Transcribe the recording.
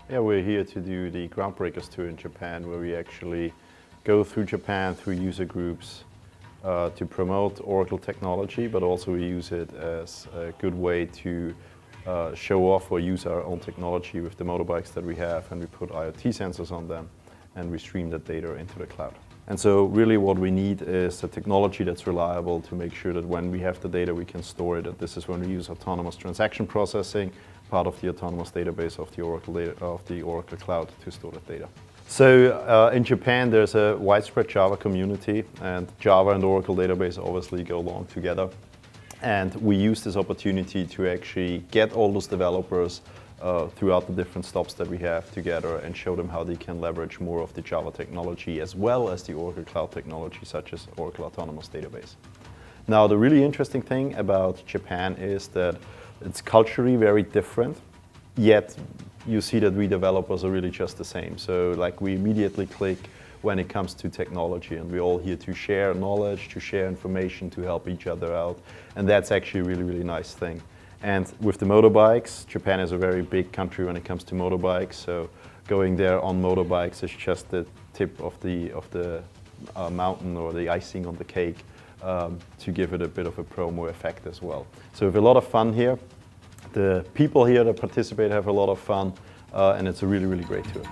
Yeah, we're here to do the Groundbreakers Tour in Japan, where we actually go through Japan, through user groups, to promote Oracle technology, but also we use it as a good way to show off or use our own technology with the motorbikes that we have, and we put IoT sensors on them, and we stream that data into the cloud. And so really what we need is a technology that's reliable to make sure that when we have the data, we can store it. And this is when we use autonomous transaction processing, part of the autonomous database of the Oracle Cloud, to store the data. So in Japan, there's a widespread Java community, and Java and Oracle database obviously go along together. And we use this opportunity to actually get all those developers throughout the different stops that we have together and show them how they can leverage more of the Java technology as well as the Oracle Cloud technology, such as Oracle Autonomous Database. Now, the really interesting thing about Japan is that it's culturally very different, yet you see that we developers are really just the same. So like we immediately click when it comes to technology, and we're all here to share knowledge, to share information, to help each other out. And that's actually a really, really nice thing. And with the motorbikes, Japan is a very big country when it comes to motorbikes. So going there on motorbikes is just the tip of the mountain, or the icing on the cake, to give it a bit of a promo effect as well. So we have a lot of fun here. The people here that participate have a lot of fun, and it's a really, really great tour.